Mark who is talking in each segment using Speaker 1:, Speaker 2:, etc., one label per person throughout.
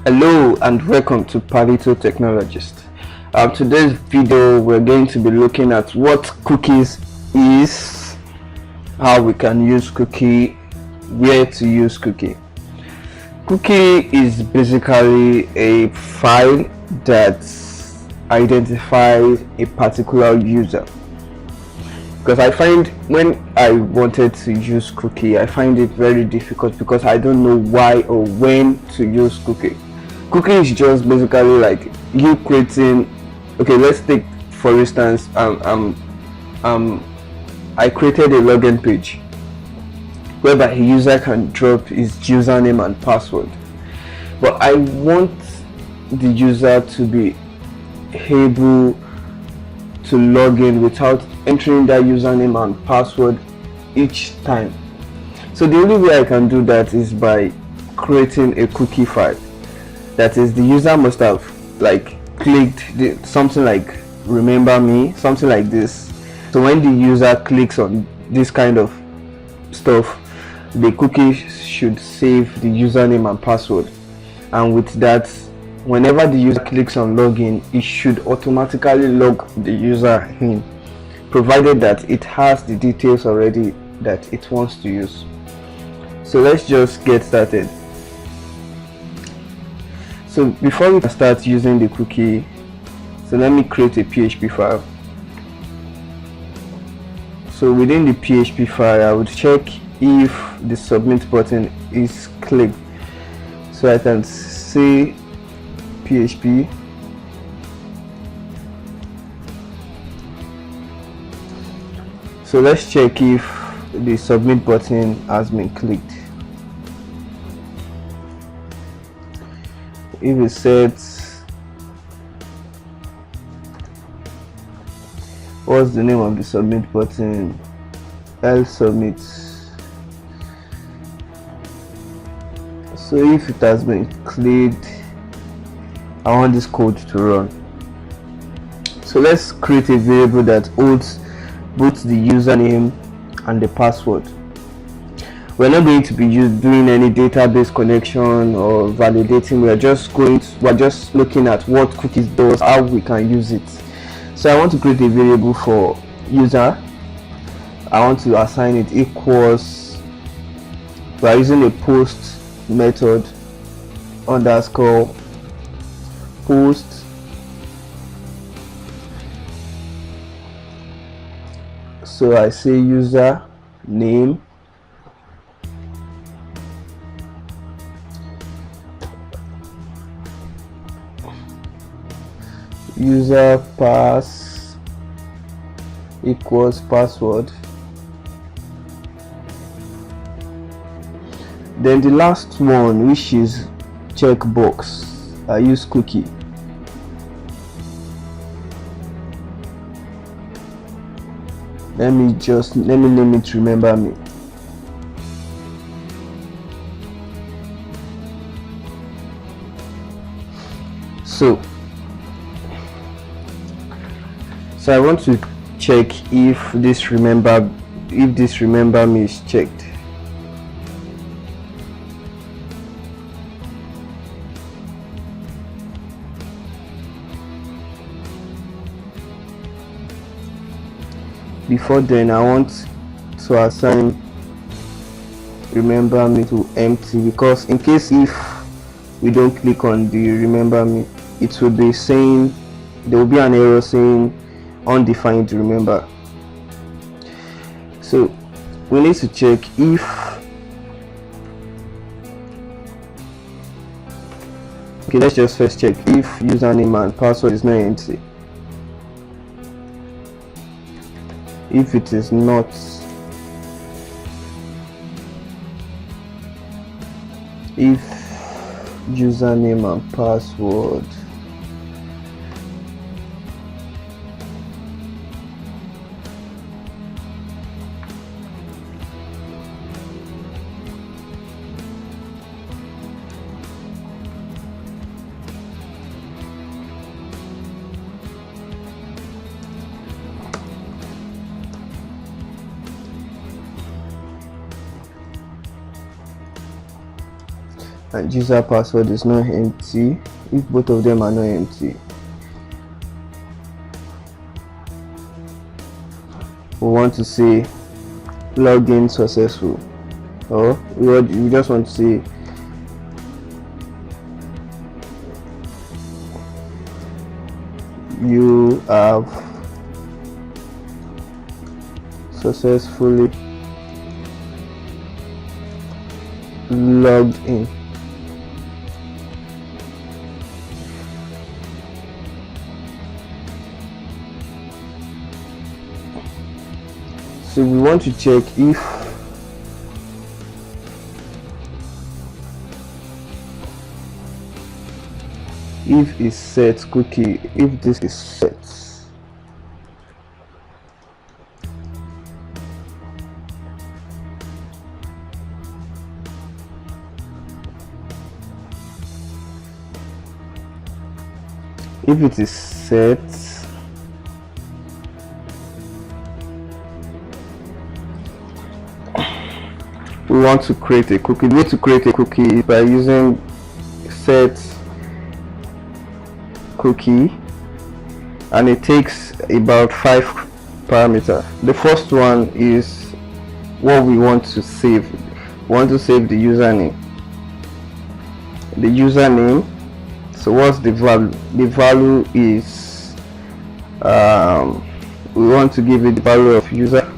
Speaker 1: Hello and welcome to Palito Technologist. Today's video we're going to be looking at what cookies is, how we can use cookie, where to use cookie. Cookie is basically a file that identifies a particular user. Because I find when I wanted to use cookie, I find it very difficult because I don't know why or when to use cookie. Cookie is just basically like you creating. Okay, let's take for instance, I created a login page whereby a user can drop his username and password, but I want the user to be able to log in without entering that username and password each time. So the only way I can do that is by creating a cookie file. That is, the user must have like clicked something like remember me, something like this. So when the user clicks on this kind of stuff, the cookie should save the username and password, and with that, whenever the user clicks on login, it should automatically log the user in, provided that it has the details already that it wants to use. So let's just get started. So before we can start using the cookie, so let me create a PHP file. So within the PHP file, I would check if the submit button is clicked. So I can say PHP so let's check if the submit button has been clicked. If it says, what's the name of the submit button? L submit. So if it has been clicked, I want this code to run. So let's create a variable that holds both the username and the password. We're not going to be doing any database connection or validating. We're just looking at what cookies does, how we can use it. So I want to create a variable for user. I want to assign it equals, we're using a post method underscore post. So I say user name, user pass equals password. Then the last one, which is checkbox, I use cookie. Let me name it remember me. So I want to check if this remember me is checked. Before then, I want to assign remember me to empty, because in case if we don't click on the remember me, it will be saying, there will be an error saying undefined remember. So we need to check if let's just first check if username and password is not empty. If it is not, if username and password and user password is not empty, if both of them are not empty, we want to say login successful, or we just want to say you have successfully logged in. So we want to check if is set cookie, if this is set. If it is set, we want to create a cookie. The way to create a cookie is by using set cookie, and it takes about 5 parameters. The first one is what we want to save. We want to save the username. So what's the value? The value is we want to give it the value of user.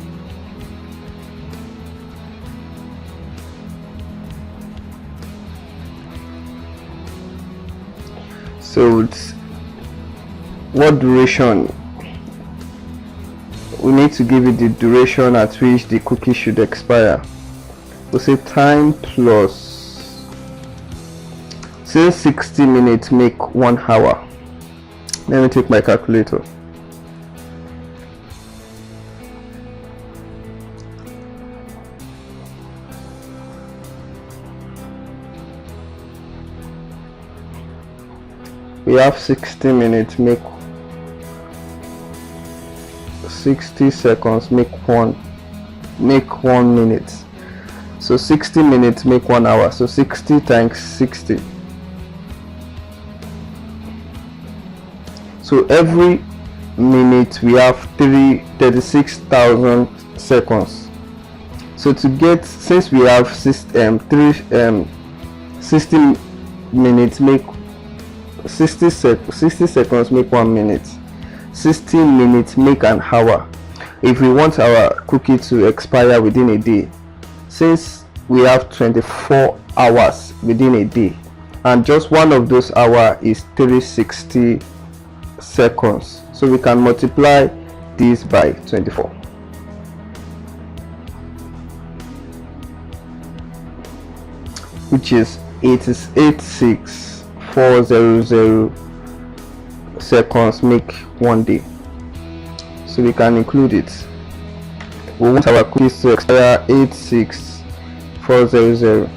Speaker 1: So it's what duration. We need to give it the duration at which the cookie should expire. We'll say time plus, since 60 minutes make 1 hour. Let me take my calculator. We have 60 minutes make 60 seconds make 1 minute. So 60 minutes make 1 hour. So 60 times 60. So every minute we have 36,000 seconds. So to get, since we have 60 minutes make 60 seconds make 1 minute, 60 minutes make an hour. If we want our cookie to expire within a day, since we have 24 hours within a day, and just one of those hours is 360 seconds, so we can multiply this by 24. Which is 86400 seconds make 1 day. So we can include it. We want our cookies to expire 86400.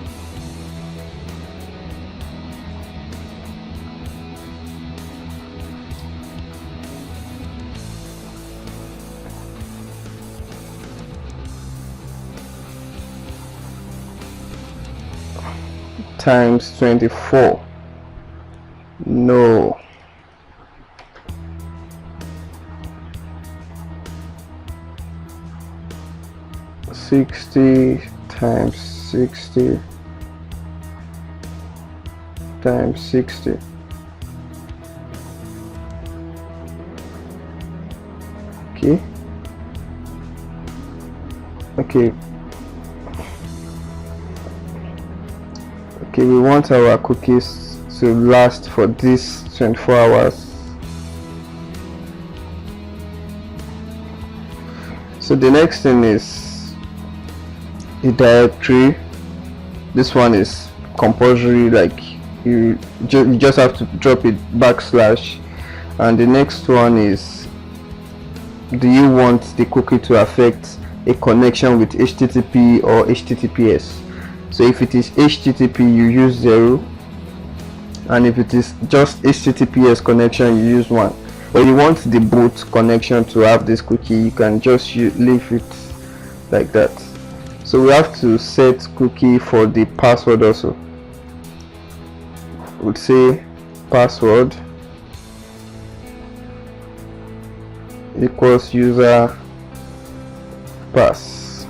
Speaker 1: Times 24. No. $60 times 60 times 60. Okay, we want our cookies to last for this 24 hours. So the next thing is the directory. This one is compulsory, like you just have to drop it /. And the next one is, do you want the cookie to affect a connection with HTTP or HTTPS? So if it is HTTP, you use 0, and if it is just HTTPS connection, you use 1. But you want the boot connection to have this cookie, you can just leave it like that. So we have to set cookie for the password also. would say password equals user pass.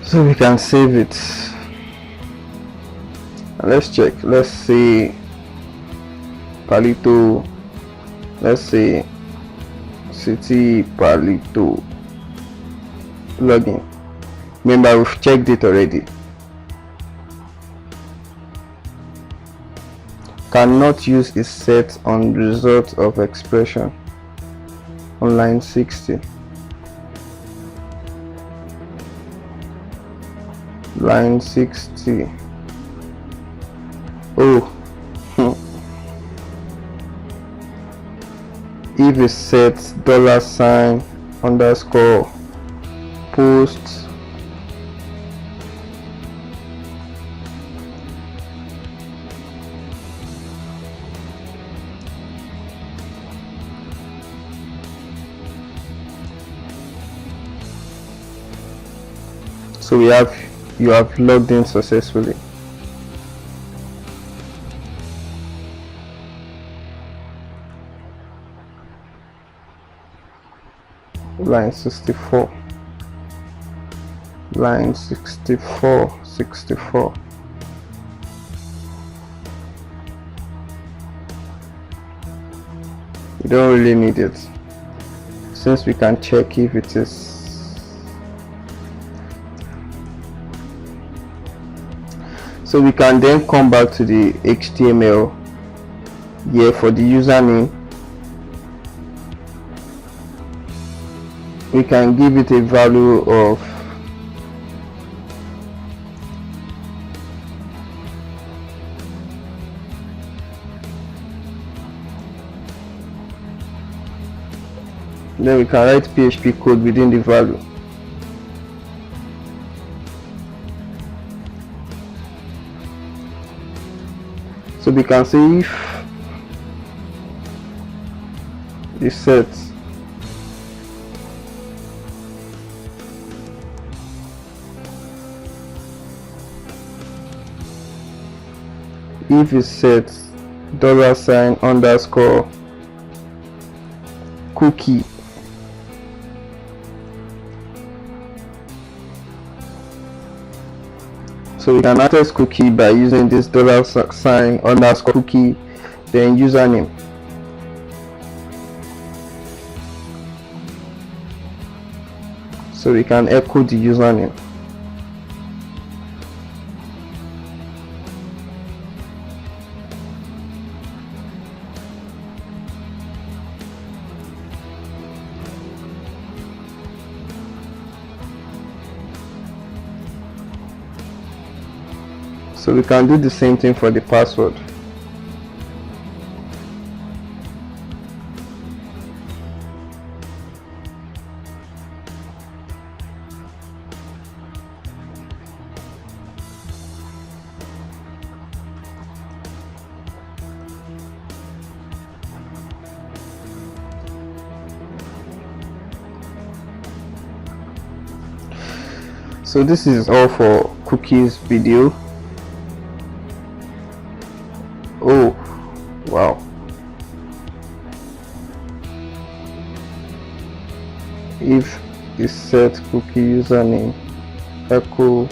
Speaker 1: So we can save it. Let's check. Let's see Palito. Let's see City Palito login. Remember, we've checked it already. Cannot use is set on result of expression on line 60. Line 60. Oh, if it sets $_ underscore post so you have logged in successfully. Line 64. Line 64. You don't really need it, since we can check if it is. So we can then come back to the HTML here for the username. We can give it a value of then we can write PHP code within the value. So we can say if the set $_ underscore cookie, so we can access cookie by using this $_ underscore cookie, then username. So we can echo the username. So we can do the same thing for the password. So this is all for cookies video. Oh wow, if is set cookie username echo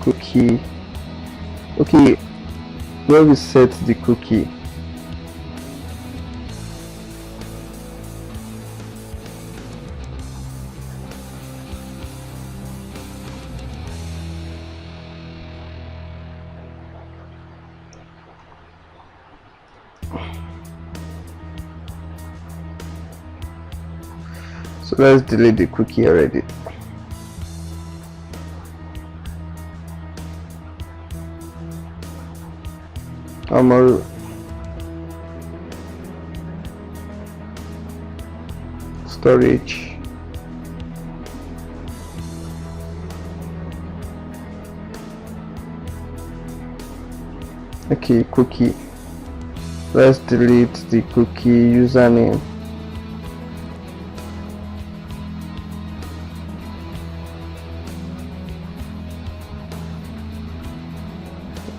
Speaker 1: cookie. Okay, where we set the cookie, so let's delete the cookie already. storage. Okay, cookie. Let's delete the cookie username.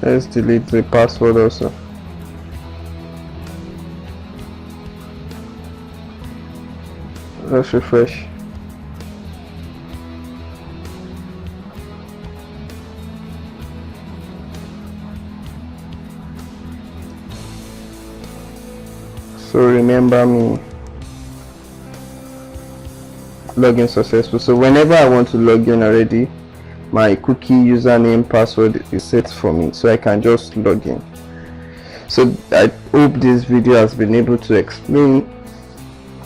Speaker 1: Let's delete the password also. Let's refresh. So remember me. Login successful. So whenever I want to log in already, my cookie username password is set for me, so I can just log in. So I hope this video has been able to explain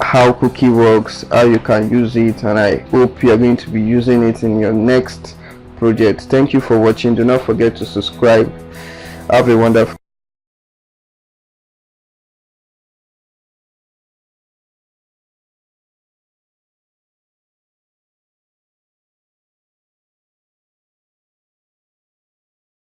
Speaker 1: how cookie works, how you can use it, and I hope you are going to be using it in your next project. Thank you for watching. Do not forget to subscribe. Have a wonderful